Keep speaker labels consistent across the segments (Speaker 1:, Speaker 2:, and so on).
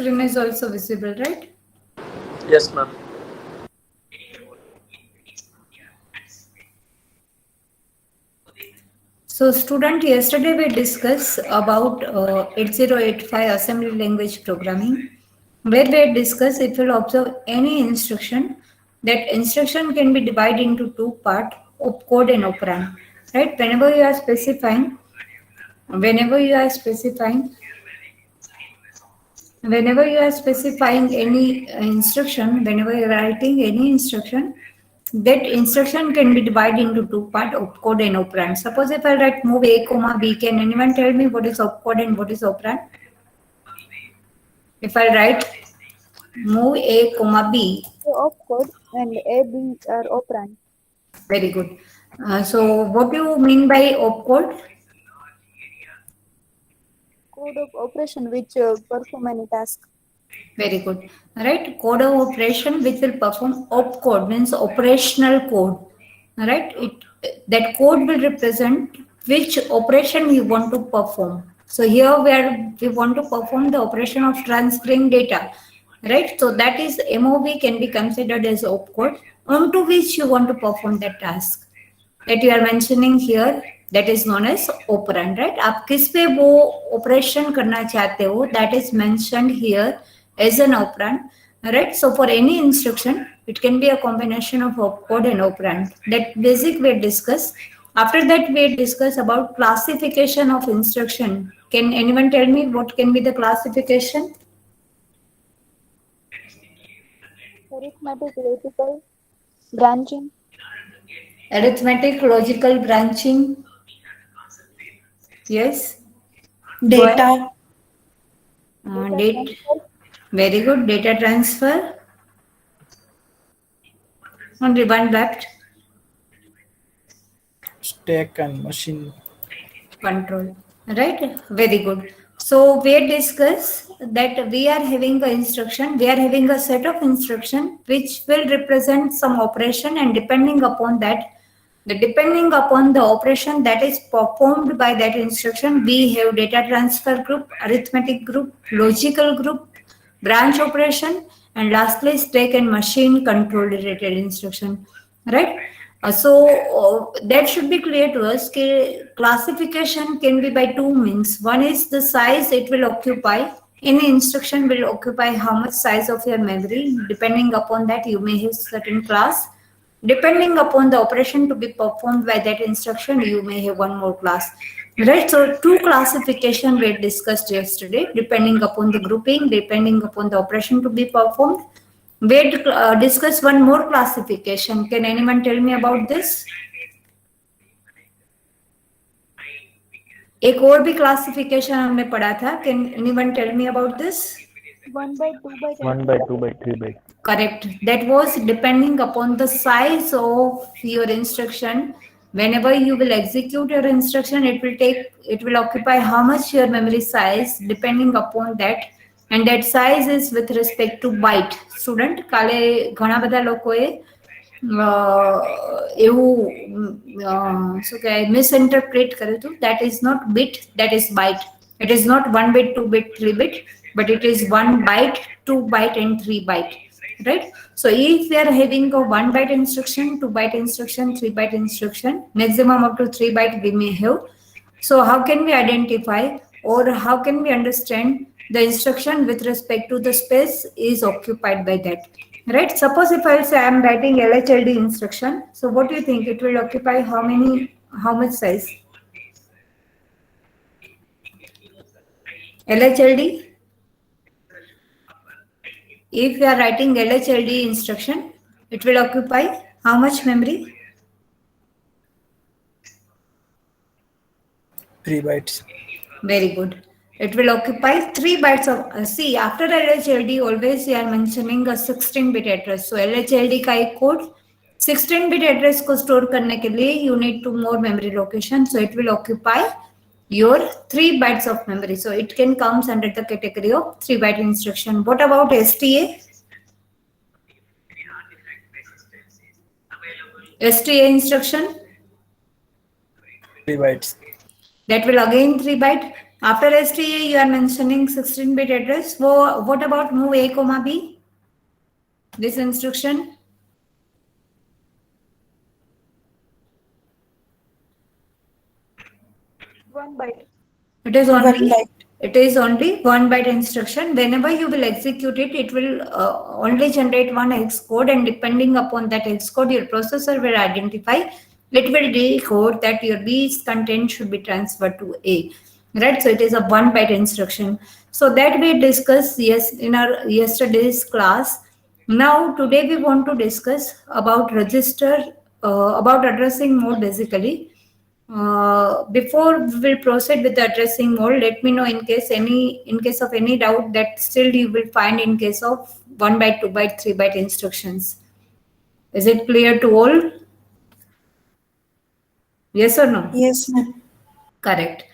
Speaker 1: Screen is also visible, right?
Speaker 2: Yes, ma'am.
Speaker 1: So student, yesterday we discussed about 8085 assembly language programming, where we discussed if you observe any instruction, that instruction can be divided into two parts, opcode and operand, right? Whenever you are specifying whenever you are specifying any instruction, whenever you are writing any instruction, that instruction can be divided into two parts, opcode and operand. Suppose if I write move a comma b, can anyone tell me what is opcode and what is operand? If I write move a comma b,
Speaker 3: Opcode and AB are operand.
Speaker 1: very good. So what do you mean by opcode?
Speaker 3: Code of operation which perform any task.
Speaker 1: Very good. Right? Code of operation which will perform opcode means operational code. Right? That code will represent which operation you want to perform. So here where we want to perform the operation of transferring data. Right? So that is MOV can be considered as opcode onto which you want to perform that task. That you are mentioning here, that is known as operand, right? आप किस पे वो operation करना चाहते हो, that is mentioned here as an operand, right? So for any instruction, it can be a combination of opcode and operand. That basic we discuss. After that, we discuss about classification of instruction. Can anyone tell me what can be the classification?
Speaker 3: Arithmetic, logical, branching.
Speaker 1: Arithmetic, logical, branching. Yes. Go ahead.
Speaker 4: Data,
Speaker 1: Date. Very good. Data transfer. Only one left.
Speaker 4: stack and machine.
Speaker 1: Control. Right? Very good. So we discuss that we are having a instruction. We are having a set of instruction which will represent some operation, and depending upon that, depending upon the operation that is performed by that instruction, we have data transfer group, arithmetic group, logical group, branch operation, and lastly stack and machine control related instruction, right? That should be clear to us. Classification can be by two means. One is the size it will occupy. Any instruction will occupy how much size of your memory. Depending upon that, you may have certain class. Depending upon the operation to be performed by that instruction, you may have one more class. Right, so two classification we discussed yesterday, depending upon the grouping, depending upon the operation to be performed. We discuss one more classification. Can anyone tell me about this? एक और भी classification हमने पढ़ा था. Can anyone tell me about this?
Speaker 3: 1 by 2 by 10.
Speaker 2: 1 by 2 by 3 by.
Speaker 1: Correct. That was depending upon the size of your instruction. Whenever you will execute your instruction, it will occupy how much your memory size depending upon that, and that size is with respect to byte. Student, કાલે ઘણા બધા લોકોએ એવું શું કહેવાય મિસઇન્ટરપ્રેટ કર્યું હતું. That is not bit, that is byte. It is not 1 bit, 2 bit, 3 bit, but it is 1 byte, 2 byte and 3 byte, right? So if we are having a 1 byte instruction, 2 byte instruction, 3 byte instruction, maximum up to 3 byte we may have. So how can we identify, or how can we understand the instruction with respect to the space is occupied by that, right? Suppose if I say I am writing LHLD instruction, so what do you think it will occupy? How much size? LHLD, if you are writing LHLD instruction, it will occupy how much memory?
Speaker 4: 3 bytes.
Speaker 1: Very good. It will occupy 3 bytes of, see, after LHLD always we are mentioning a 16-bit address. So LHLD का एक code 16-bit address को store करने के लिए you need 2 more memory location. So it will occupy your 3 bytes of memory. So it can comes under the category of 3 byte instruction. What about STA? STA instruction?
Speaker 4: 3 bytes.
Speaker 1: That will again 3 byte. After STA, you are mentioning 16-bit address. So what about move A, comma B? This instruction?
Speaker 3: 1 byte.
Speaker 1: It is
Speaker 5: 1
Speaker 1: only
Speaker 5: byte.
Speaker 1: it is only 1 byte instruction. Whenever you will execute it, it will only generate one hex code, and depending upon that hex code, your processor will identify. It will decode that your B's content should be transferred to A. Right, so it is a 1 byte instruction. So that we discussed in our yesterday's class. Now today we want to discuss about register, about addressing mode basically. Before we will proceed with the addressing mode, let me know in case of any doubt that still you will find in case of 1 byte, 2 byte, 3 byte instructions. Is it clear to all? Yes or no?
Speaker 5: Yes, ma'am.
Speaker 1: Correct.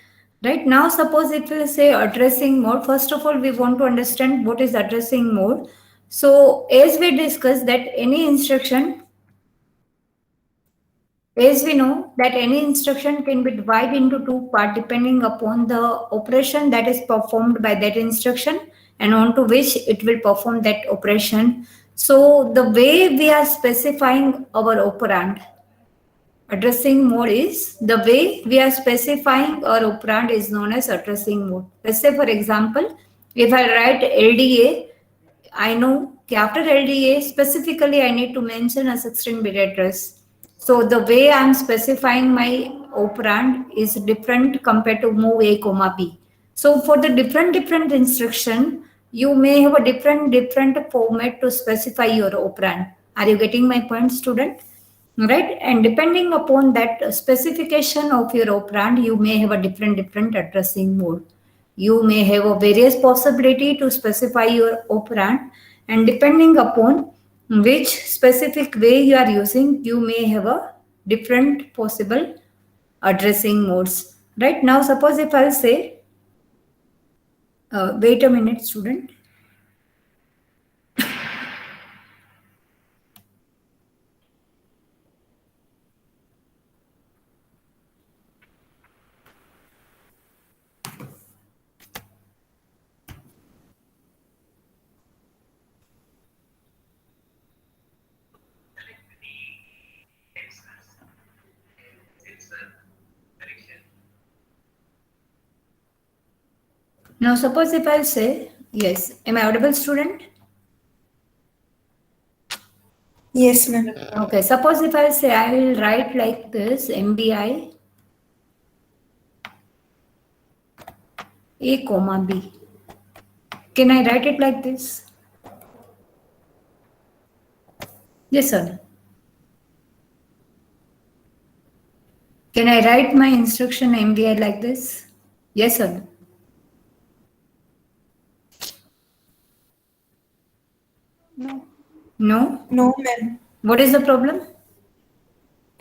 Speaker 1: Right now, suppose if we say addressing mode, first of all, we want to understand what is addressing mode. So as we discussed that any instruction, as we know that any instruction can be divided into two parts depending upon the operation that is performed by that instruction and onto which it will perform that operation. So the way we are specifying our operand, addressing mode is the way we are specifying our operand is known as addressing mode. Let's say for example, if I write LDA, I know after LDA specifically I need to mention a 16-bit address. So the way I'm specifying my operand is different compared to move A, comma B. So for the different instruction, you may have a different format to specify your operand. Are you getting my point, student? Right, and depending upon that specification of your operand, you may have a different addressing mode. You may have a various possibility to specify your operand, and depending upon which specific way you are using, you may have a different possible addressing modes. Right now, suppose if I'll say, wait a minute, student. Now, suppose if I'll say, yes, am I audible, student?
Speaker 5: Yes, ma'am.
Speaker 1: Okay, suppose if I say I will write like this, MBI A, comma B. Can I write it like this? Yes or no? Can I write my instruction MBI like this? Yes or no?
Speaker 3: No.
Speaker 1: No?
Speaker 5: No, ma'am.
Speaker 1: What is the problem?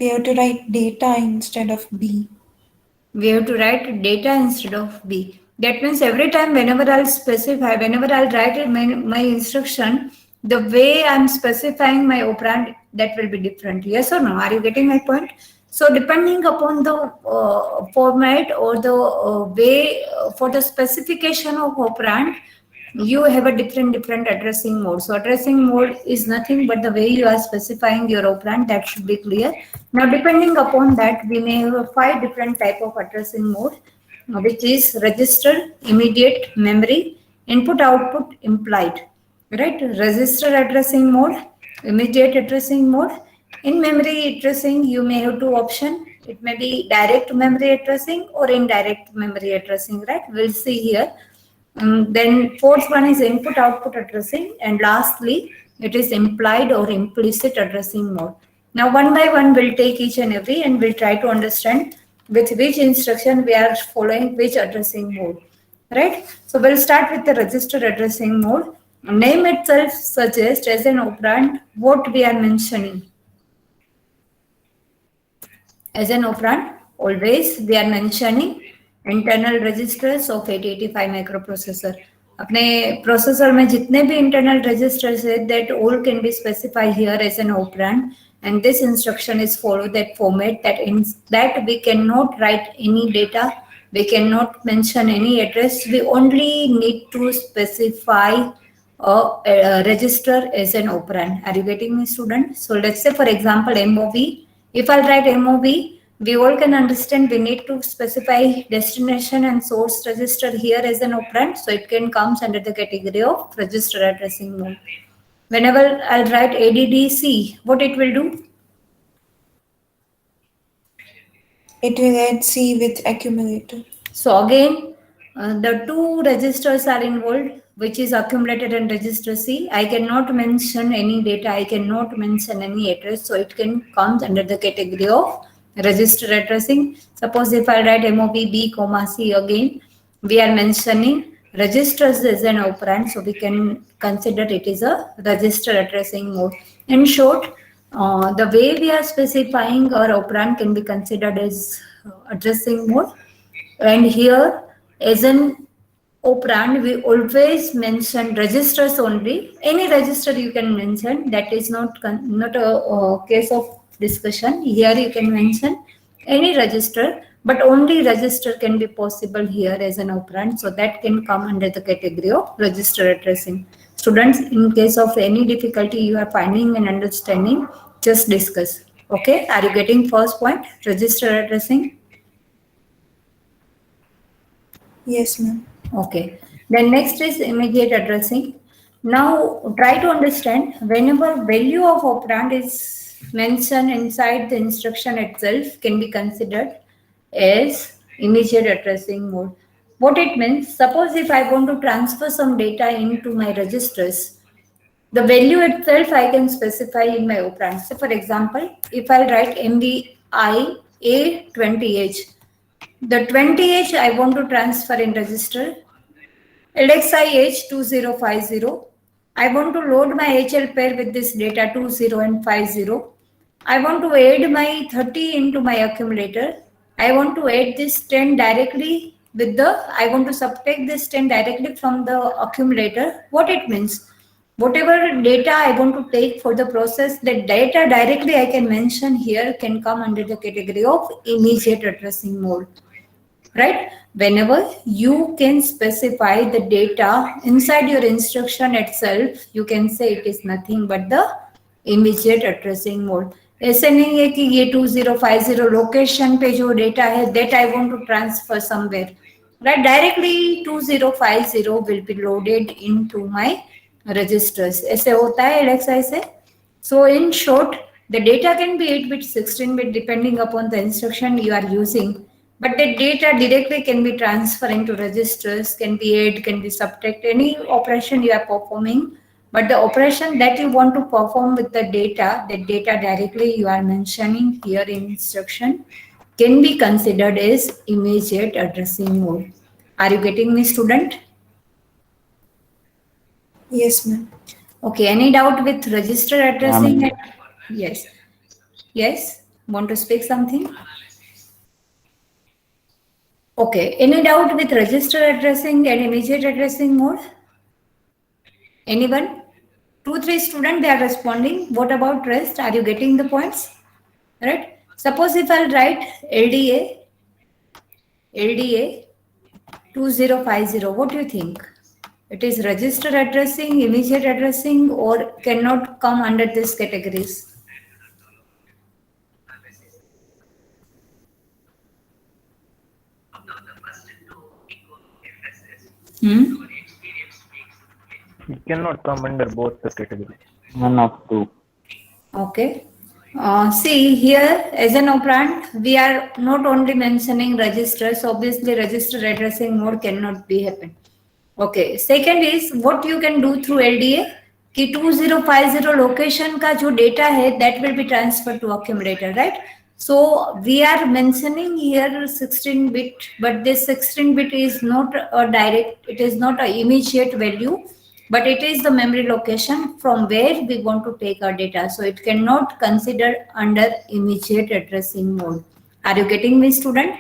Speaker 5: We have to write data instead of B.
Speaker 1: We have to write data instead of B. That means every time whenever I'll specify, whenever I'll write my instruction, the way I'm specifying my operand, that will be different. Yes or no? Are you getting my point? So depending upon the format or the way for the specification of operand, you have a different addressing mode. So addressing mode is nothing but the way you are specifying your operand. That should be clear. Now depending upon that, we may have 5 different type of addressing mode, which is register, immediate, memory, input, output, implied. Right? Register addressing mode, immediate addressing mode. In memory addressing, you may have 2 options. It may be direct memory addressing or indirect memory addressing. Right? We'll see here. Then fourth one is input output addressing, and lastly it is implied or implicit addressing mode. Now one by one we'll take each and every and we'll try to understand with which instruction we are following which addressing mode. Right? So we'll start with the register addressing mode. Name itself suggests as an operand what we are mentioning. As an operand, always we are mentioning internal registers of 8085 microprocessor. अपने processor में जितने भी internal registers है that all can be specified here as an operand, and this instruction is follow that format that in that we cannot write any data We cannot mention any address. We only need to specify a register as an operand. Are you getting me, student? So let's say, for example, MOV. If I'll write MOV, we all can understand we need to specify destination and source register here as an operand. So it can comes under the category of register addressing mode. Whenever I'll write ADDC, what it will do?
Speaker 5: It will add C with accumulator.
Speaker 1: So again, the two registers are involved, which is accumulated and register C. I cannot mention any data. I cannot mention any address. So it can come under the category of register addressing. Suppose if I write MOV B, C again, we are mentioning registers as an operand. So we can consider it is a register addressing mode. In short, the way we are specifying our operand can be considered as addressing mode. And here, as an operand, we always mention registers only. Any register you can mention. That is not a case of discussion. Here you can mention any register, but only register can be possible here as an operand. So that can come under the category of register addressing. Students, in case of any difficulty you are finding and understanding, just discuss. Okay, are you getting first point, register addressing?
Speaker 5: Yes, ma'am.
Speaker 1: Okay, then next is immediate addressing. Now try to understand, whenever value of operand is mentioned inside the instruction itself can be considered as immediate addressing mode. What it means, suppose if I want to transfer some data into my registers, the value itself I can specify in my operand. So for example, if I write MVI A20H, the 20H I want to transfer in register, LXI H2050. I want to load my HL pair with this data 20 and 50. I want to add my 30 into my accumulator. I want to add this 10 directly with I want to subtract this 10 directly from the accumulator. What it means? Whatever data I want to take for the process, the data directly I can mention here can come under the category of immediate addressing mode. Right? Whenever you can specify the data inside your instruction itself, you can say it is nothing but the immediate addressing mode. ऐसे नहीं है कि ये 2050 location पे जो data है that I want to transfer somewhere, right? Directly 2050 will be loaded into my registers. ऐसे होता है LXI से. So in short, the data can be 8-bit, 16-bit depending upon the instruction you are using. But the data directly can be transferred into registers, can be add, can be subtract, any operation you are performing. But the operation that you want to perform with the data directly you are mentioning here in instruction can be considered as immediate addressing mode. Are you getting me, student?
Speaker 5: Yes, ma'am.
Speaker 1: Okay, any doubt with register addressing? Yes. Yes, want to speak something? Okay, any doubt with register addressing and immediate addressing mode? Anyone? 2-3 students, they are responding. What about rest? Are you getting the points? Right? Suppose if I'll write LDA 2050, what do you think? It is register addressing, immediate addressing, or cannot come under these categories?
Speaker 2: It cannot come under both the categories.
Speaker 6: One of two.
Speaker 1: Okay. See here, as an operand, we are not only mentioning registers. Obviously, register addressing mode cannot be happen. Okay. Second is what you can do through LDA. कि 2050 location का जो data है that will be transferred to accumulator, right? So we are mentioning here 16-bit, but this 16-bit is not a direct, it is not an immediate value, but it is the memory location from where we want to take our data. So it cannot consider under immediate addressing mode. Are you getting me, student?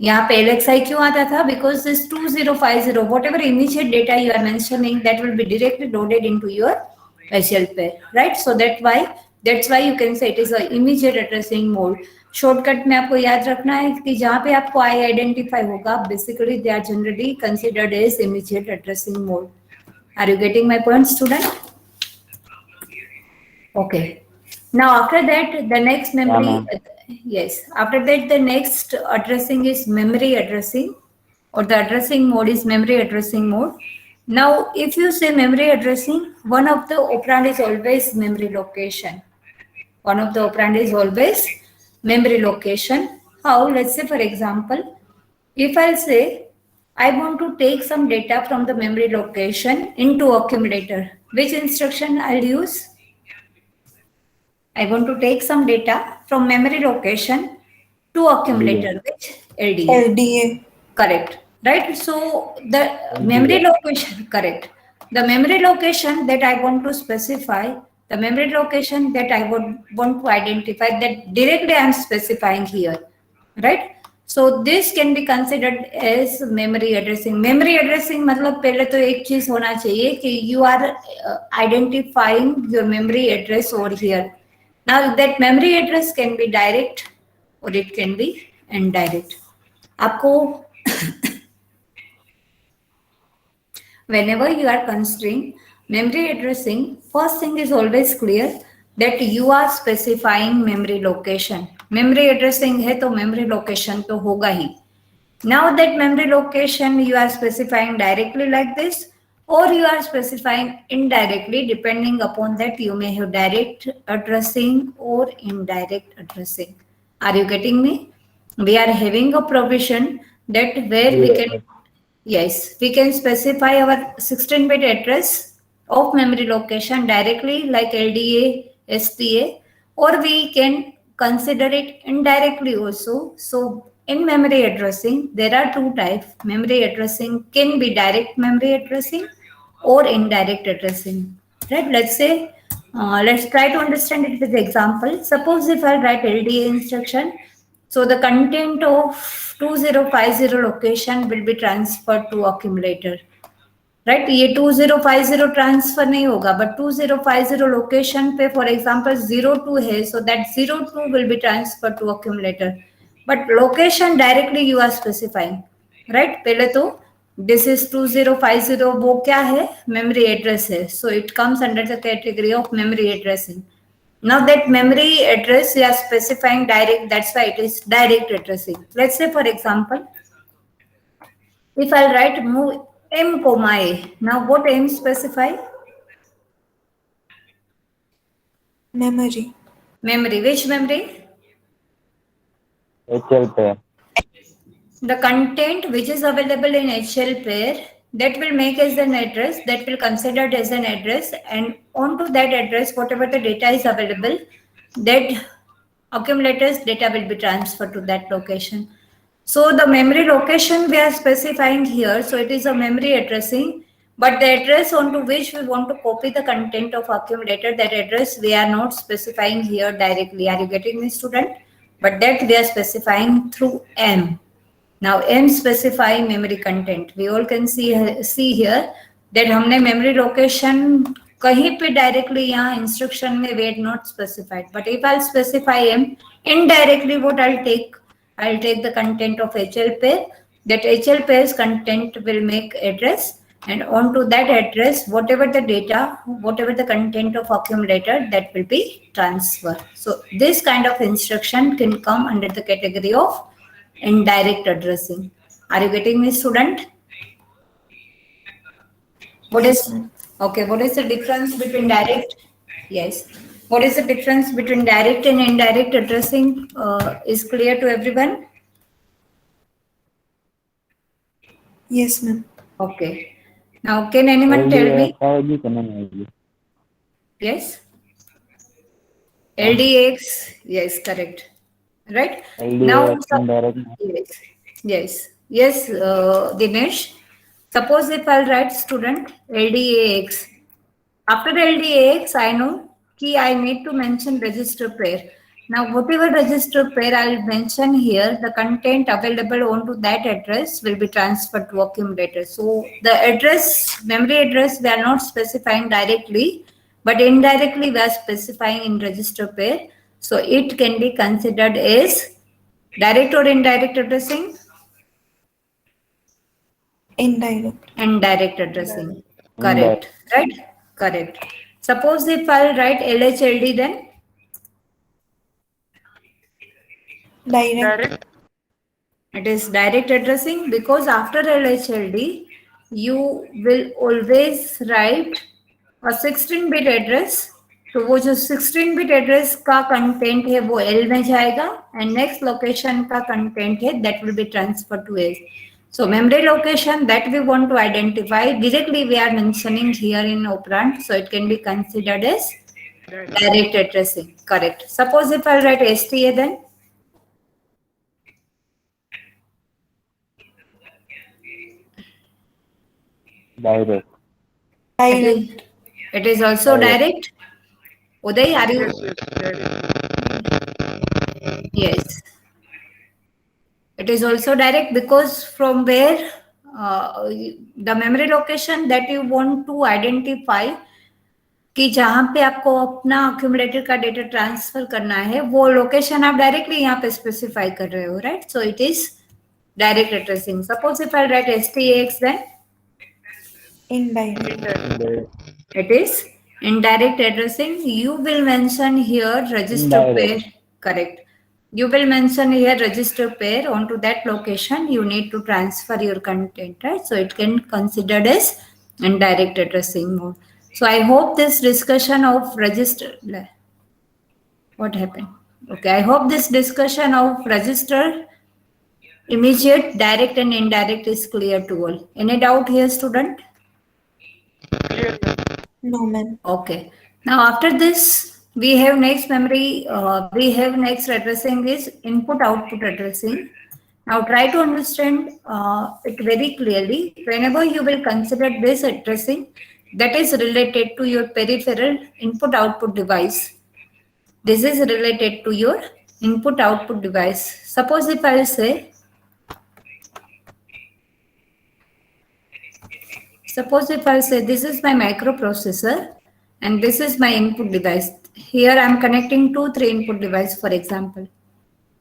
Speaker 1: यहाँ पे LXI क्यों आता था? Because this 2050, whatever immediate data you are mentioning, that will be directly loaded into your HL pair, right? So that's why That's why you can say it is a immediate addressing mode. Shortcut में आपको याद रखना है कि जहाँ पे आपको I identify होगा, basically they are generally considered as immediate addressing mode. Are you getting my point, student? Okay. Now after that, the next memory, yes. After that, the next addressing is memory addressing, or the addressing mode is memory addressing mode. Now, if you say memory addressing, one of the operand is always memory location. One of the operand is always memory location. How? Let's say, for example, if I'll say I want to take some data from the memory location into accumulator, which instruction I'll use? I want to take some data from memory location to accumulator, which LDA.
Speaker 5: LDA.
Speaker 1: Correct. Right. So the memory location, correct. The memory location that I want to specify, the memory location that I would want to identify, that directly I am specifying here. Right. So this can be considered as memory addressing. Memory addressing मतलब पहले तो एक चीज होना चाहिए कि you are identifying your memory address over here. Now that memory address can be direct or it can be indirect. आपको whenever you are considering memory addressing, first thing is always clear that you are specifying memory location. Memory addressing है तो memory location तो होगा ही. Now that memory location you are specifying directly like this, or you are specifying indirectly, depending upon that you may have direct addressing or indirect addressing. Are you getting me? We are having a provision that where we can, yes, we can specify our 16-bit address of memory location directly like LDA, STA, or we can consider it indirectly also. So in memory addressing, there are two types. Memory addressing can be direct memory addressing or indirect addressing. Right? Let's say, let's try to understand it with example. Suppose if I write LDA instruction, so the content of 2050 location will be transferred to accumulator. Right ये 2050 transfer नहीं होगा, but 2050 location पे for example 02 है, so that 02 will be transfer to accumulator, but location directly you are specifying. Right, पहले तो this is 2050, वो क्या है, मेमोरी एड्रेस है, so it comes under the category of memory addressing. Now that memory address we are specifying direct, that's why it is direct addressing. Let's say for example, if I'll write move M, A. Now what M specify?
Speaker 5: Memory.
Speaker 1: Memory. Which memory?
Speaker 2: HL pair.
Speaker 1: The content which is available in HL pair, that will make as an address, that will considered as an address, and onto that address, whatever the data is available, that accumulators data will be transferred to that location. So the memory location we are specifying here, so it is a memory addressing, but the address onto which we want to copy the content of accumulator, that address we are not specifying here directly. Are you getting me, student? But that we are specifying through M. Now M specify memory content. We all can see here that हमने memory location कहीं पे directly यहाँ instruction में we had not specified. But if I'll specify M indirectly, what I'll take the content of HL pair. That HL pair's content will make address, and onto that address, whatever the data, whatever the content of accumulator, that will be transferred. So this kind of instruction can come under the category of indirect addressing. Are you getting me, student? What is okay? What is the difference between direct? Yes. What is the difference between direct and indirect addressing? Is clear to everyone?
Speaker 5: Yes, ma'am.
Speaker 1: Okay. Now, can anyone tell me? Yes. LDX. Yes, correct. Right. Now, yes, Dinesh. Suppose if I'll write student LDAX. After LDAX, I know कि I need to mention register pair. Now, whatever register pair I'll mention here, the content available onto that address will be transferred to accumulator. So the address, memory address, we are not specifying directly, but indirectly we are specifying in register pair. So it can be considered as direct or indirect addressing?
Speaker 5: Indirect.
Speaker 1: Indirect addressing. Correct. Right? Correct. Suppose if I'll write LHLD, then
Speaker 5: Direct.
Speaker 1: it is direct addressing, because after LHLD you will always write a 16-bit address. तो वो जो 16-bit address का content है वो L में जाएगा and next location का content है that will be transfer to S. So memory location that we want to identify directly we are mentioning here in operand, so it can be considered as direct addressing. Correct. Suppose if I write STA, then
Speaker 2: Direct.
Speaker 5: Direct.
Speaker 1: it is also direct. Uday, are you? Yes. It is also direct because from where the memory location that you want to identify कि जहां पे आपको अपना accumulator का data transfer करना है वो location आप डायरेक्टली यहाँ पे स्पेसिफाई कर रहे हो, right? So it is direct addressing. Suppose if I right STAX, then
Speaker 5: Indirect.
Speaker 1: it is indirect addressing. You will mention here register pair. Correct. You will mention here register pair onto that location. You need to transfer your content, right? So it can considered as indirect addressing mode. So I hope this discussion of register. What happened? Okay, I hope this discussion of register, immediate, direct, and indirect is clear to all. Any doubt here, student?
Speaker 5: No, ma'am.
Speaker 1: Okay. Now after this, we have next memory. We have next addressing is input-output addressing. Now try to understand it very clearly. Whenever you will consider this addressing, that is related to your peripheral input-output device. This is related to your input-output device. Suppose if I will say. Suppose if I say this is my microprocessor and this is my input device. Here I am connecting 2-3 input device, for example,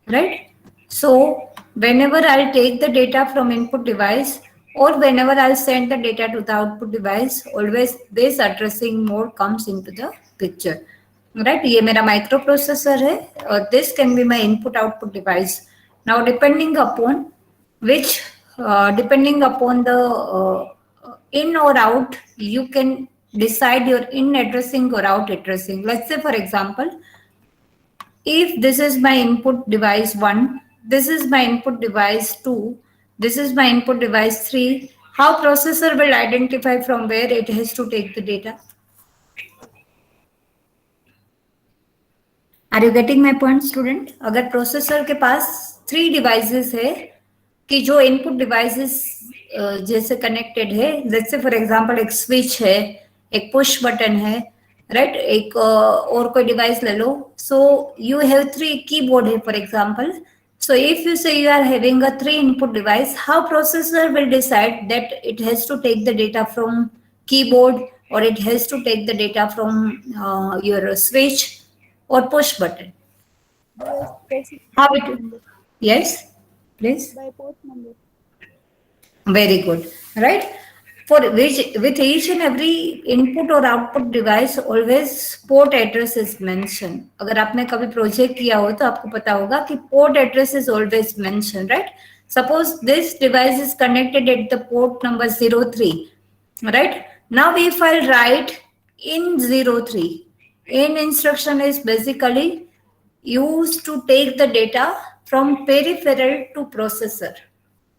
Speaker 1: right? So whenever I'll take the data from input device or whenever I'll send the data to the output device, always this addressing mode comes into the picture, right? ये मेरा microprocessor है और this can be my input-output device. Now depending upon which, depending upon the in or out, you can decide your in addressing or out addressing. Let's say, for example, if this is my input device 1, this is my input device 2, this is my input device 3, how processor will identify from where it has to take the data? Are you getting my point, student? अगर processor के पास 3 devices है कि जो input devices जैसे connected है, let's say for example एक switch है, एक पुश बटन है, राइट? एक और कोई डिवाइस ले लो. सो यू हैव 3 कीबोर्ड है for example. So if you say you are having a 3 input device, how processor will decide that it has to take the data from keyboard और it has to take the data from your switch or push button? How it? Yes, please.
Speaker 3: By port number.
Speaker 1: Very good, right? For which with each and every input or output device, always port address is mentioned. अगर आपने कभी project किया हो तो आपको पता होगा कि port address is always mentioned, right? Suppose this device is connected at the port number 03, right? Now if I write in 03, in instruction is basically used to take the data from peripheral to processor.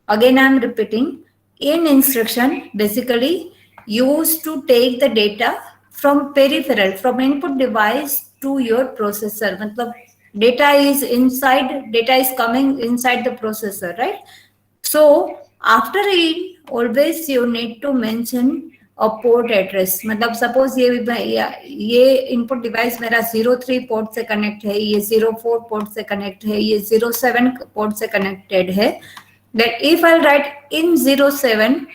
Speaker 1: Again, I am repeating, in instruction basically used to take the data from peripheral, from input device to your processor. मतलब data is inside, data is coming inside the processor, right? So after in, always you need to mention a port address. मतलब suppose ये input device मेरा 03 port से connect है, ये 04 port से connect है, ये 07 पोर्ट से कनेक्टेड है. That if I write in 07,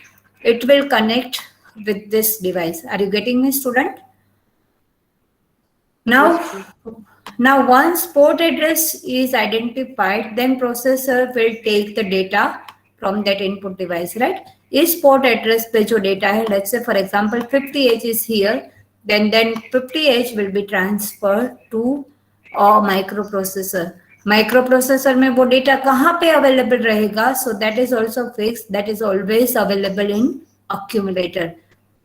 Speaker 1: it will connect with this device. Are you getting me, student? Now once port address is identified, then processor will take the data from that input device, right? इस port address पे जो data है, let's say for example 50H is here, then 50H will be transferred to a microprocessor. Microprocessor में वो data कहाँ पे available रहेगा? So that is also fixed. That is always available in accumulator.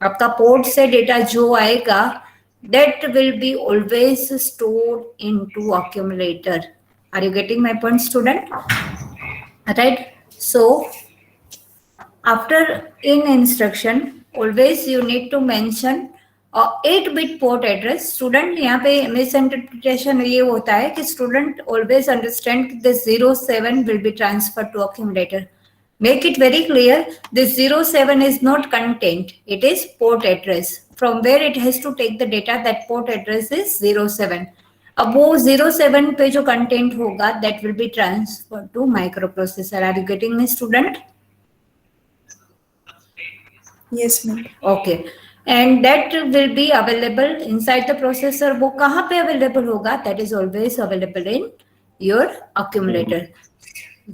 Speaker 1: आपका port से data जो आएगा, that will be always stored into accumulator. Are you getting my point, student? Right. So after in instruction, always you need to mention 8-bit port address. Student, यहाँ पे misinterpretation ये होता है कि student always understand the 07 will be transferred to accumulator. Make it very clear, this 07 is not content, it is port address. From where it has to take the data, that port address is 07. अब वो 07 पे जो content होगा, that will be transferred to microprocessor. Are you getting me, student?
Speaker 5: Yes, ma'am.
Speaker 1: Okay. And that will be available inside the processor. वो कहाँ पे available होगा? That is always available in your accumulator.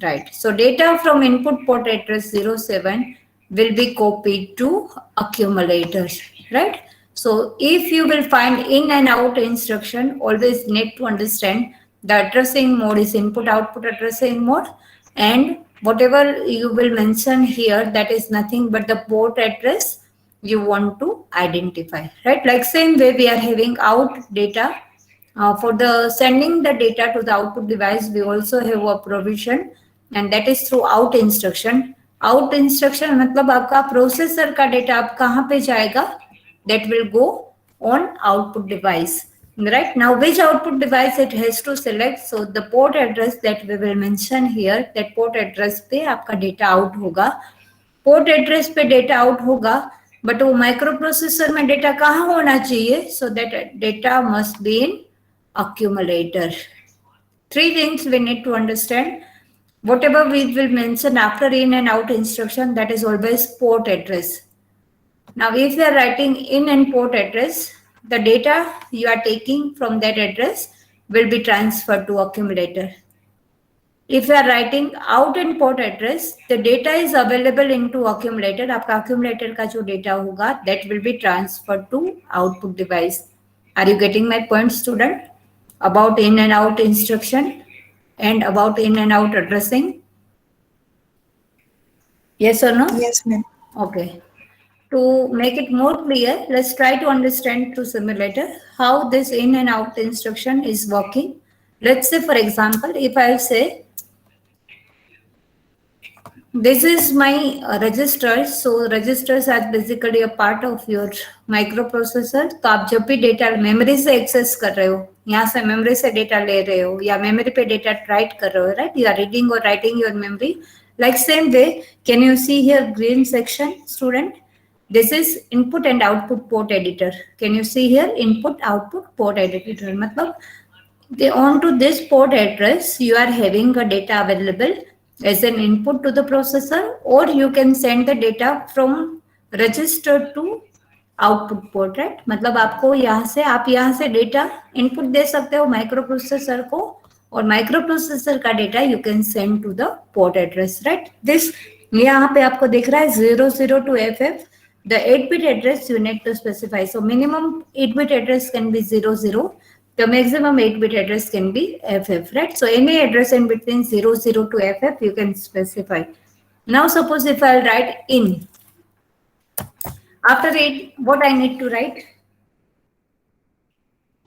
Speaker 1: Right. So data from input port address 07 will be copied to accumulators. Right. So if you will find in and out instruction, always need to understand the addressing mode is input output addressing mode, and whatever you will mention here, that is nothing but the port address you want to identify, right? Like same way we are having out data. For the sending the data to the output device, we also have a provision, and that is through out instruction. Out instruction मतलब आपका processor का data आप कहाँ पे जाएगा? That will go on output device. Right now, which output device it has to select? So the port address that we will mention here, that port address पे आपका data out होगा. Port address पे data out होगा, but वो microprocessor में data कहाँ होना चाहिए? So that data must be in accumulator. 3 things we need to understand. Whatever we will mention after in and out instruction, that is always port address. Now, if you are writing in and port address, the data you are taking from that address will be transferred to accumulator. If you are writing out and port address, the data is available into accumulator. आपका accumulator का जो data होगा, that will be transferred to output device. Are you getting my point, student? About in and out instruction and about in and out addressing? Yes or no?
Speaker 5: Yes, ma'am.
Speaker 1: Okay. To make it more clear, let's try to understand through simulator how this in and out instruction is working. Let's say, for example, if I say, this is my registers. So registers are basically a part of your microprocessor. तो आप जब भी data memory से access कर रहे हो, यहाँ से मेमोरी से डेटा ले रहे हो या मेमोरी पे डेटा राइट कर रहे हो, right? You are reading or writing your memory. Like same way, can you see here green section, student? This is input and output port editor. Can you see here input output port editor? मतलब onto this port address, you are having a data available as an input to the processor, or you can send the data from register to output port, right? मतलब आपको आप यहाँ से data input दे सकते हो microprocessor को, और microprocessor का data you can send to the port address, right? This यहाँ पे आपको दिख रहा है 00 to FF. The 8-bit address you need to specify. So minimum 8-bit address can be 00. The maximum 8-bit address can be FF, right? So any address in between 00 to FF you can specify. Now suppose if I'll write in. After it, what I need to write?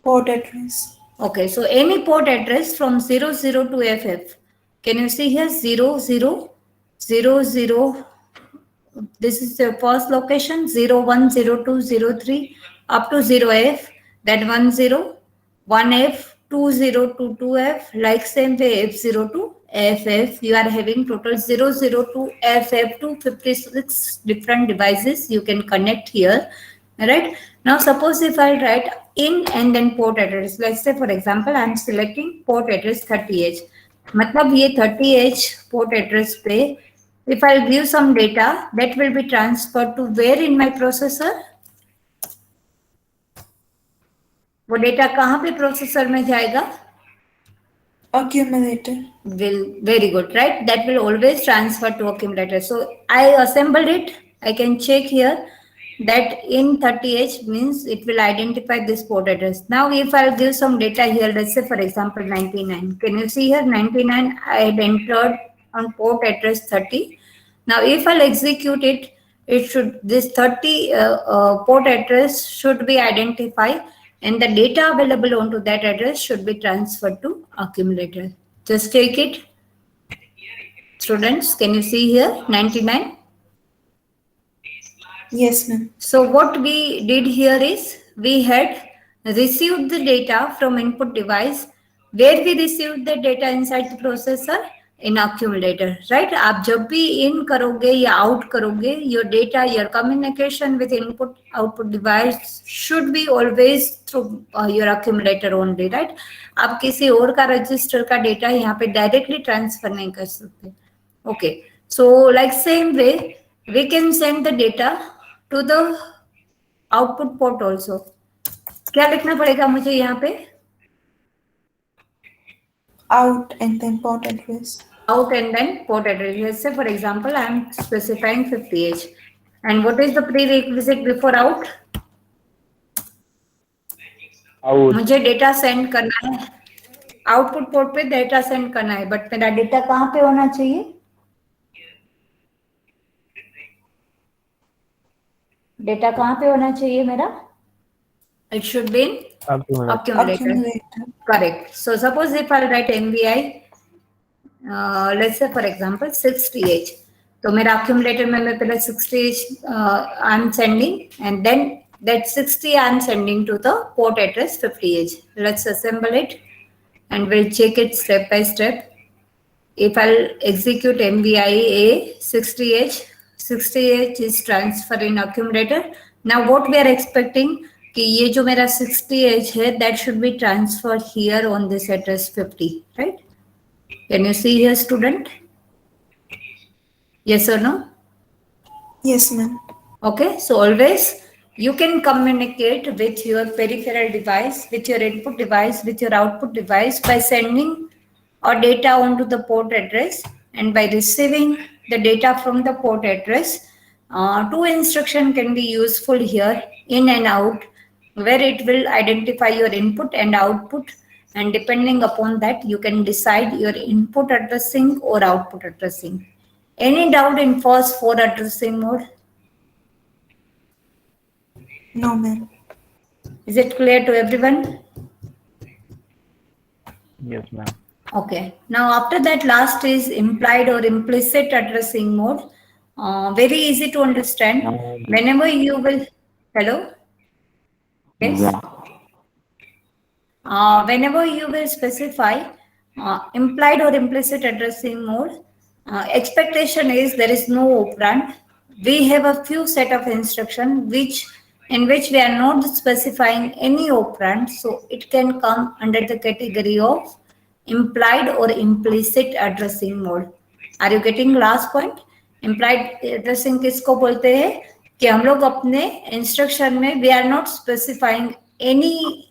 Speaker 5: Port address.
Speaker 1: Okay, so any port address from 00 to FF. Can you see here 00, 00. This is the first location 01, 02, 03 up to 0F. That 10, 1F, 20 to 2F. Like same way F0 to FF. You are having total 00 to FF to 56 different devices you can connect here. Right? Now suppose if I write in and then port address. Let's say for example I am selecting port address 30H. मतलब ये 30H port address पे if I'll give some data, that will be transferred to where in my processor? वो data कहाँ पे processor में जाएगा?
Speaker 5: accumulator.
Speaker 1: Very good, right? That will always transfer to accumulator. So I assembled it. I can check here that in 30H means it will identify this port address. Now, if I'll give some data here, let's say for example 99. Can you see here 99? I had entered on port address 30. Now, if I'll execute it, it should this 30 port address should be identified, and the data available onto that address should be transferred to accumulator. Just take it. Students, can you see here 99?
Speaker 5: Yes, ma'am.
Speaker 1: So what we did here is we had received the data from input device. Where we received the data inside the processor? In accumulator, right? आप जब भी in करोगे या out करोगे, your data, your communication with input output device should be always through your accumulator only, right? आप किसी और का register का data यहाँ पे directly transfer नहीं कर सकते. Okay, so like same way we can send the data to the output port also. क्या लिखना पड़ेगा मुझे यहाँ पे?
Speaker 5: Out and then port address.
Speaker 1: Out and then port address. Let's say for example I am specifying 50H, and what is the prerequisite before out?
Speaker 2: Out.
Speaker 1: मुझे data send करना है, output port पे डेटा सेंड करना है, but मेरा data कहाँ पे होना चाहिए? डेटा कहाँ पे होना चाहिए मेरा? It should be in accumulator.
Speaker 5: Accumulator.
Speaker 1: Correct. So suppose if I write MVI, let's say for example 60H, तो मेरा accumulator में मैं पहले 60H I'm sending, and then that 60 I'm sending to the port address 50H. Let's assemble it and we'll check it step by step. If I'll execute MVIA 60H, 60H is transfer in accumulator. Now what we are expecting कि ये जो मेरा 60H है, that should be transferred here on this address 50, right? Can you see here, student? Yes or no?
Speaker 5: Yes, ma'am.
Speaker 1: Okay, so always you can communicate with your peripheral device, with your input device, with your output device by sending or data onto the port address, and by receiving the data from the port address. Two instruction can be useful here, in and out, where it will identify your input and output, and depending upon that you can decide your input addressing or output addressing. Any doubt in first 4 addressing mode?
Speaker 5: No, ma'am.
Speaker 1: Is it clear to everyone?
Speaker 2: Yes, ma'am.
Speaker 1: Okay. Now after that, last is implied or implicit addressing mode. Very easy to understand. Whenever you will, hello? Yes.
Speaker 2: Yeah.
Speaker 1: Whenever you will specify implied or implicit addressing mode, expectation is there is no operand. We have a few set of instruction in which we are not specifying any operand, so it can come under the category of implied or implicit addressing mode. Are you getting last point? Implied addressing किसको बोलते हैं कि हम लोग अपने instruction में we are not specifying any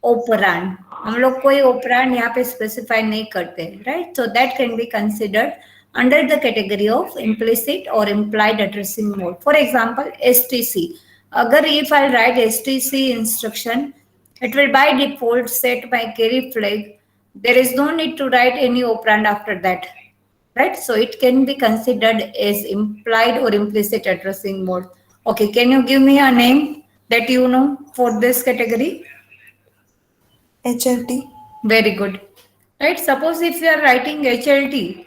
Speaker 1: operand, हम लोग कोई operand यहाँ पे specify नहीं करते, right? So that can be considered under the category of implicit or implied addressing mode. For example, STC. अगर if I write STC instruction, it will by default set my carry flag. There is no need to write any operand after that, right? So it can be considered as implied or implicit addressing mode. Okay, can you give me a name that you know for this category?
Speaker 5: HLT.
Speaker 1: Very good. Right? Suppose if you are writing HLT,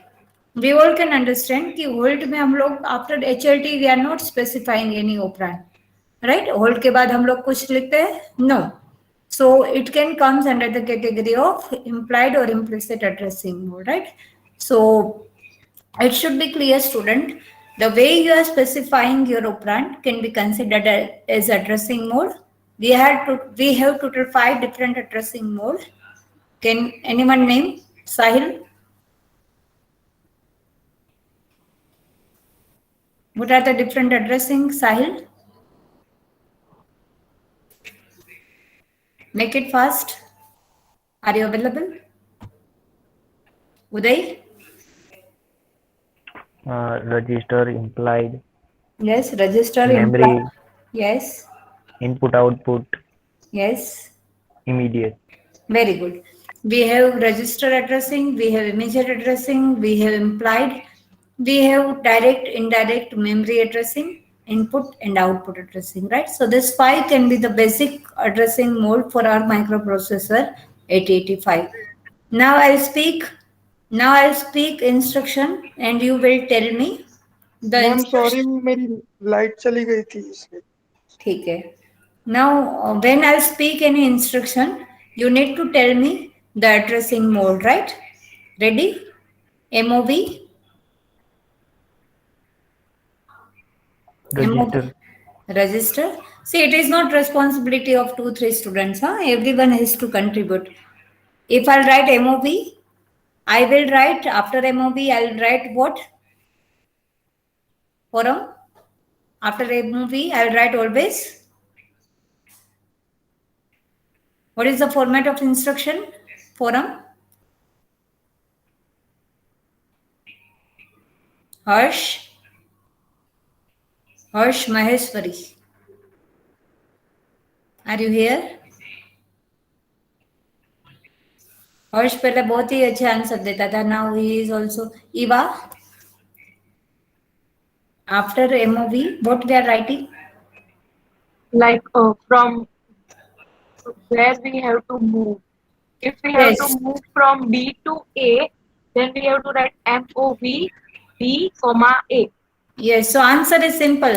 Speaker 1: we all can understand कि hold में हम लोग after HLT we are not specifying any operand, right? Hold के बाद हम लोग कुछ लिखते हैं? No. So it can comes under the category of implied or implicit addressing mode, right? So it should be clear, student. The way you are specifying your operand can be considered as addressing mode. We have total 5 different addressing mode. Can anyone name? Sahil? What are the different addressing, Sahil? Make it fast. Are you available? Uday?
Speaker 2: Register implied,
Speaker 1: Yes, register
Speaker 2: memory,
Speaker 1: implied. Yes,
Speaker 2: input output,
Speaker 1: yes.
Speaker 2: immediate.
Speaker 1: Very good. We have register addressing, we have immediate addressing, we have implied, we have direct, indirect memory addressing, input and output addressing, right? So this 5 can be the basic addressing mode for our microprocessor 8085. Now I'll speak instruction and you will tell me the
Speaker 6: ma'am sorry
Speaker 1: instruction.
Speaker 6: मेरी light चली गई थी इसलिए
Speaker 1: ठीक है. Now, when I'll speak any instruction, you need to tell me the addressing mode, right? Ready? MOV,
Speaker 2: Register.
Speaker 1: register. See, it is not responsibility of 2, 3 students. Huh? Everyone has to contribute. If I'll write MOV, I will write after MOV, I'll write what? Forum. After MOV, I'll write always. What is the format of instruction? Forum. Harsh Maheshwari. Are you here? हर्ष पहले बहुत ही अच्छे answer देता था. Now he is also. इवा, after MOV what we are writing?
Speaker 7: Like from where we have to move. If we have to
Speaker 1: Yes.
Speaker 7: move from B to A, then we have to write MOV B, comma A.
Speaker 1: Yes, so answer is simple.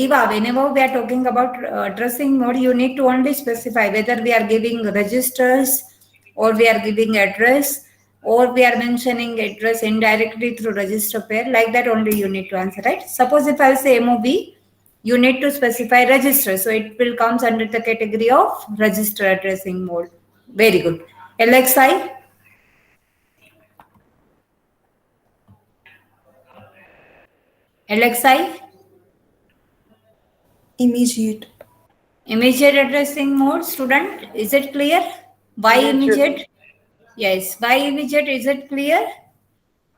Speaker 1: Eva, whenever we are talking about addressing mode, you need to only specify whether we are giving registers or we are giving address or we are mentioning address indirectly through register pair. Like that only you need to answer, right? Suppose if I say MOV, you need to specify register. So it will comes under the category of register addressing mode. Very good. LXI? LXI?
Speaker 5: Immediate.
Speaker 1: Immediate addressing mode, student, is it clear? Why immediate? Yes, why immediate? Is it clear?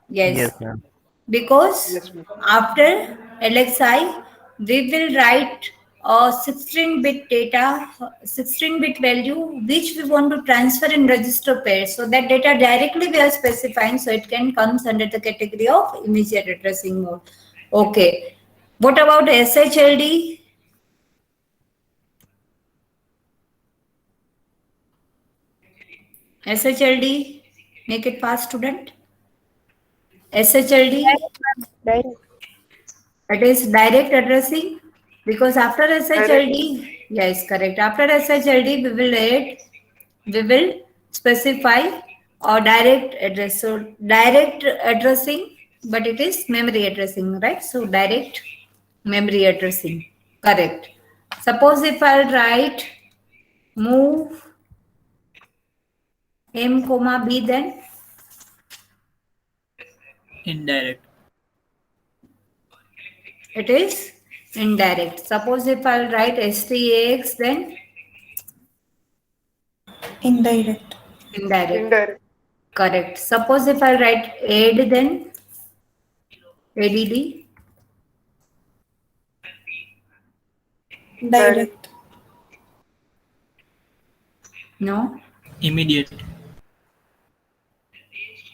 Speaker 1: Yes,
Speaker 2: Yes, ma'am.
Speaker 1: because
Speaker 6: Yes, ma'am.
Speaker 1: after LXI, we will write a 16-bit data, 16-bit value, which we want to transfer in register pair. So that data directly we are specifying, so it can comes under the category of immediate addressing mode. Okay. What about SHLD? SHLD, make it fast, student. SHLD,
Speaker 3: Direct.
Speaker 1: it is direct addressing because after SHLD, yes, correct. After SHLD, we will specify a direct address. So direct addressing, but it is memory addressing, right? So direct memory addressing, correct. Suppose if I'll write move M, B, then
Speaker 4: Indirect.
Speaker 1: it is indirect. Suppose if I'll write STAX, then
Speaker 5: Indirect.
Speaker 1: indirect.
Speaker 6: Indirect.
Speaker 1: Correct. Suppose if I write add, then ADD.
Speaker 5: Direct.
Speaker 1: No,
Speaker 4: Immediate.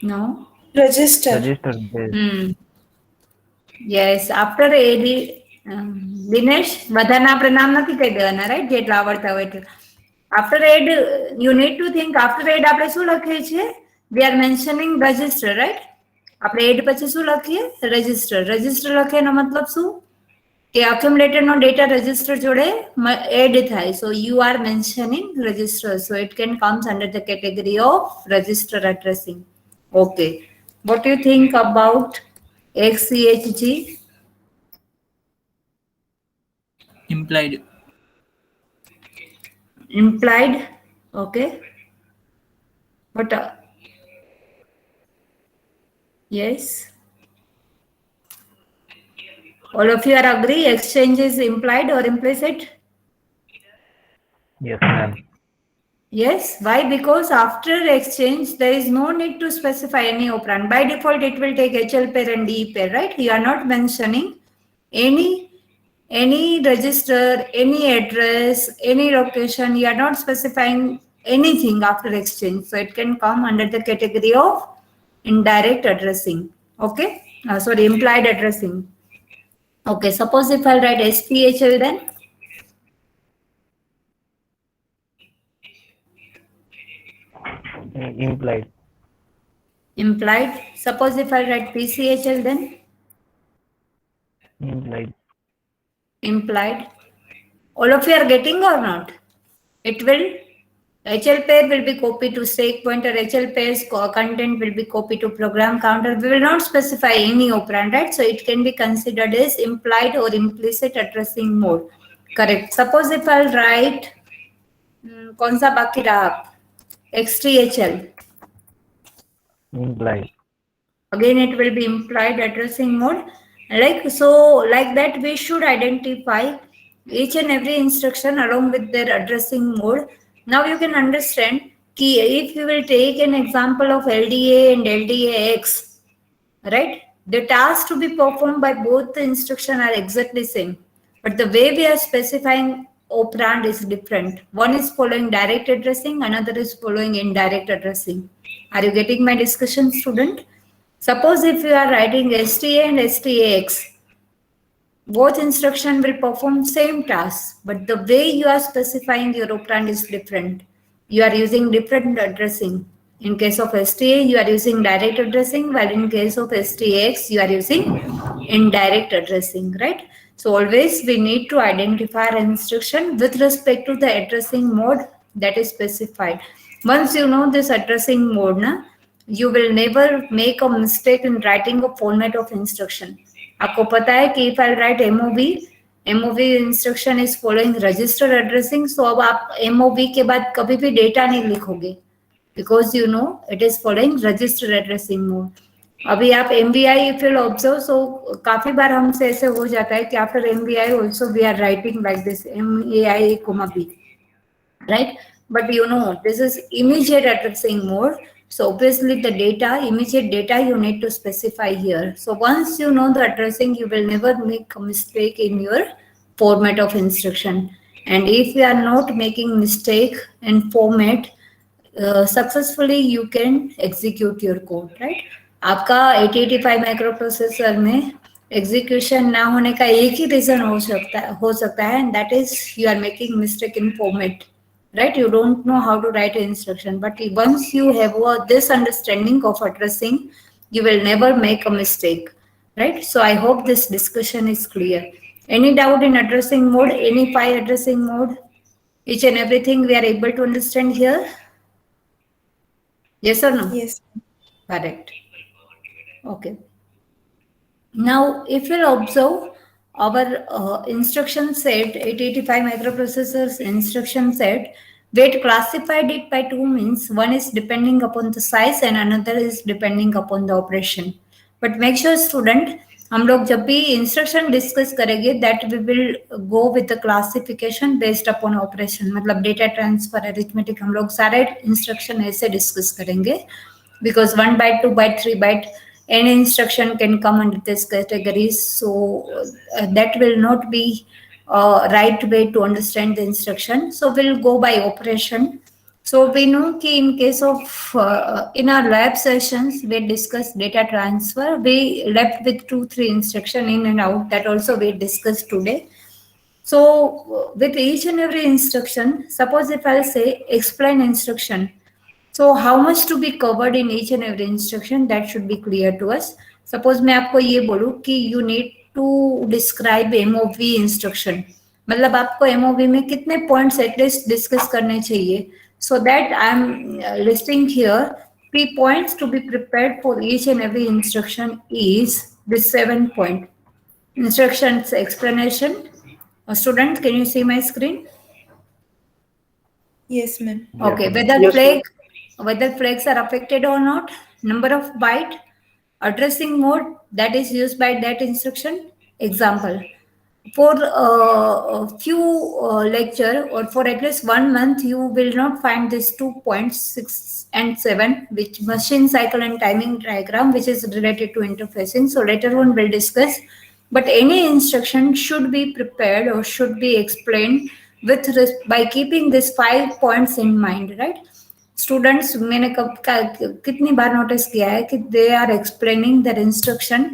Speaker 1: no.
Speaker 5: Register.
Speaker 2: Register based.
Speaker 1: Yes, after AD, Dinesh બધાને આપણે નામ નથી કહી દેવાના, right? જેટલા આવડતા હોય એટલે. After add, you need to think after add આપણે શું લખીએ છીએ? We are mentioning register, right? આપણે add પછી શું લખીએ? Register. Register લખીએનો મતલબ શું? કે accumulator નો data register જોડે add થાય. So you are mentioning register. So it can comes under the category of register addressing. Okay. What do you think about XCHG?
Speaker 4: Implied.
Speaker 1: Implied. Okay. But yes. All of you are agree exchange is implied or implicit?
Speaker 2: Yes, ma'am.
Speaker 1: Yes, why? Because after exchange, there is no need to specify any operand. By default, it will take HL pair and DE pair, right? You are not mentioning any register, any address, any location. You are not specifying anything after exchange. So it can come under the category of indirect addressing. Okay? Sorry, implied addressing. Okay, suppose if I write SPHL then.
Speaker 2: Implied.
Speaker 1: Implied. Suppose if I write PCHL then.
Speaker 2: Implied.
Speaker 1: Implied. All of you are getting or not? It will, HL pair will be copied to stake pointer, HL pair's content will be copied to program counter. We will not specify any operand, right? So it can be considered as implied or implicit addressing mode. Correct. Suppose if I'll write, कौन सा बाकी रहा आप? XTHL.
Speaker 2: Implied.
Speaker 1: Again, it will be implied addressing mode. Like that, we should identify each and every instruction along with their addressing mode. Now you can understand if you will take an example of LDA and LDAX, right? The tasks to be performed by both the instruction are exactly same, but the way we are specifying operand is different. One is following direct addressing, another is following indirect addressing. Are you getting my discussion, student? Suppose if you are writing STA and STAX, both instruction will perform same task, but the way you are specifying your operand is different. You are using different addressing. In case of STA, you are using direct addressing, while in case of STAX, you are using indirect addressing, right? So always we need to identify our instruction with respect to the addressing mode that is specified. Once you know this addressing mode, you will never make a mistake in writing a format of instruction. आपको पता है कि if I write MOV instruction is following register addressing, so अब आप MOV के बाद कभी भी डेटा नहीं लिखोगे, because you know it is following register addressing mode. अभी आप MVI if you observe, so काफी बार हमसे ऐसे हो जाता है कि after MVI also we are writing like this MAI, B, right? But you know this is immediate addressing mode. So obviously the data, immediate data you need to specify here. So once you know the addressing, you will never make a mistake in your format of instruction. And if you are not making mistake in format, successfully you can execute your code, right? आपका 8085 microprocessor में execution ना होने का एक ही reason हो सकता है, and that is you are making mistake in format. Right, you don't know how to write an instruction, but once you have this understanding of addressing, you will never make a mistake, right? So I hope this discussion is clear. Any doubt in addressing mode, any PI addressing mode, each and everything we are able to understand here? Yes or no?
Speaker 5: Yes.
Speaker 1: Correct. Okay. Now, if you'll observe our instruction set, 8085 microprocessors instruction set, we had classified it by two means. One is depending upon the size and another is depending upon the operation. But make sure student, हम लोग जब भी instruction discuss करेंगे, that we will go with the classification based upon operation. मतलब data transfer, arithmetic, हम लोग सारे instruction ऐसे discuss करेंगे, because 1 byte, 2 byte, 3 byte, any instruction can come under this category. So that will not be right way to understand the instruction. So we'll go by operation. So we know that in case of in our lab sessions, we discussed data transfer. We left with 2-3 instruction in and out. That also we discussed today. So with each and every instruction, suppose if I'll say explain instruction. So how much to be covered in each and every instruction, that should be clear to us. Suppose मैं आपको ये बोलूँ कि you need to describe MOV instruction. मतलब आपको MOV में कितने points at least discuss करने चाहिए. So that I'm listing here 3 points to be prepared for each and every instruction is this 7 point. Instructions explanation. Student, can you see my screen?
Speaker 5: Yes, ma'am.
Speaker 1: Okay, whether flags are affected or not, number of byte, addressing mode that is used by that instruction. Example, for a few lecture or for at least 1 month, you will not find these 2.6 and 7, which machine cycle and timing diagram, which is related to interfacing. So later on we'll discuss. But any instruction should be prepared or should be explained with by keeping these 5 points in mind, right? Students मैंने कितनी बार notice किया है कि they are explaining the instruction,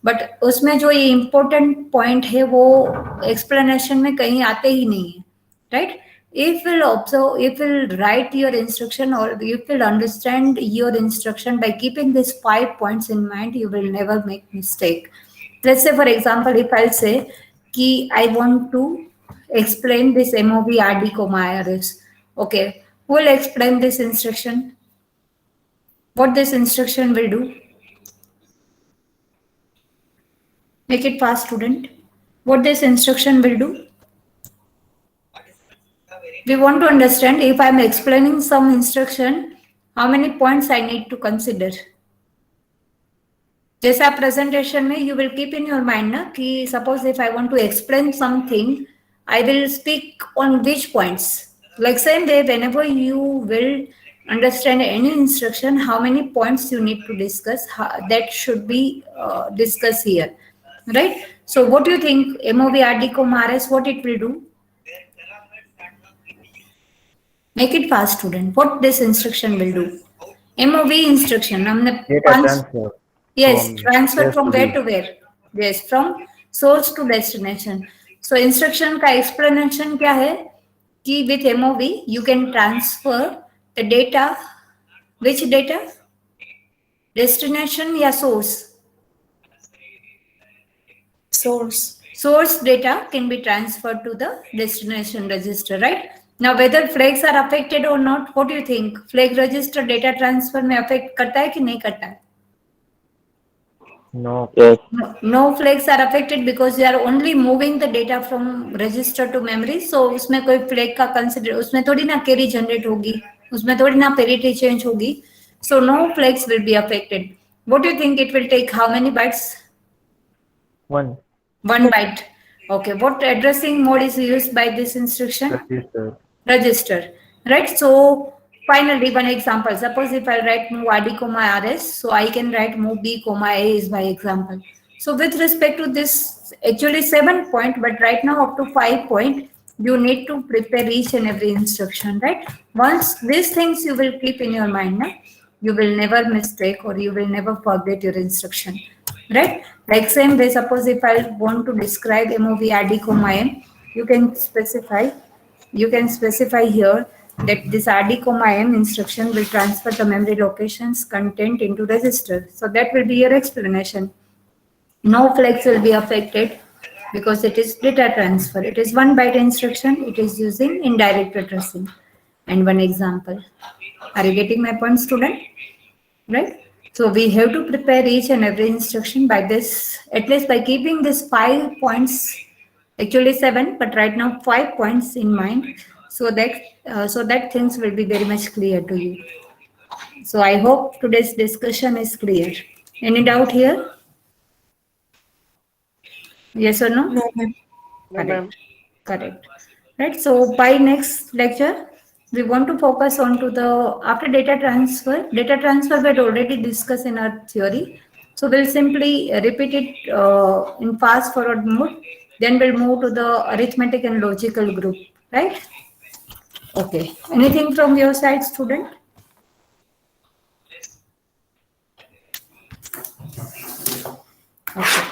Speaker 1: but उसमें जो ये important point है वो एक्सप्लेनेशन में कहीं आते ही नहीं है, right? If you'll observe, if you'll write your instruction or if you'll understand your instruction by keeping these 5 points in mind, you will never make mistake. Let's say, for example, if I'll say कि I want to explain this MOV RD, IRS. Okay, who will explain this instruction? What this instruction will do? Make it fast, student. What this instruction will do? We want to understand if I'm explaining some instruction, how many points I need to consider. जैसे आप presentation में you will keep in your mind ना कि suppose if I want to explain something, I will speak on which points. Like same way, whenever you will understand any instruction, how many points you need to discuss, that should be discussed here, right? So what do you think MOV RD, RS, what it will do? Make it fast, student. What this instruction will do? MOV instruction. हमने
Speaker 2: Data transfer.
Speaker 1: Yes,
Speaker 2: from
Speaker 1: transfer
Speaker 2: source
Speaker 1: from
Speaker 2: to
Speaker 1: where
Speaker 2: be-
Speaker 1: to where? Yes, from source to destination. So instruction का explanation क्या है? कि with MOV you can transfer the data. Which data? Destination या source?
Speaker 5: Source.
Speaker 1: Source data can be transferred to the destination register, right? Now whether flags are affected or not, what do you think? Flag register data transfer में affect करता है कि नहीं करता है?
Speaker 2: No.
Speaker 1: No flags are affected because you are only moving the data from register to memory. So उसमें कोई flag का consider, उसमें थोड़ी ना carry generate होगी, उसमें थोड़ी ना parity change होगी. So no flags will be affected. What do you think it will take? How many bytes?
Speaker 2: 1.
Speaker 1: 1 byte. Okay. What addressing mode is used by this instruction?
Speaker 2: Register.
Speaker 1: Register, right? So finally, one example. Suppose if I write move RD, RS, so I can write move B, A is my example. So with respect to this, actually 7 point, but right now up to 5 point, you need to prepare each and every instruction, right? Once these things you will keep in your mind, na? You will never mistake or you will never forget your instruction, right? Like same way, suppose if I want to describe MOV RD, M, you can specify here that this RD, M instruction will transfer the memory locations content into register. So that will be your explanation. No flags will be affected because it is data transfer. It is 1 byte instruction. It is using indirect addressing. And one example. Are you getting my point, student? Right? So we have to prepare each and every instruction by this, at least by keeping this 5 points, actually 7, but right now 5 points in mind, so that things will be very much clear to you. So I hope today's discussion is clear. Any doubt here? Yes or no?
Speaker 5: No, ma'am.
Speaker 1: Correct. Correct. Right. So by next lecture, we want to focus on to the after data transfer. Data transfer we had already discussed in our theory. So we'll simply repeat it in fast forward mode. Then we'll move to the arithmetic and logical group. Right. Okay. Anything from your side, student? Okay.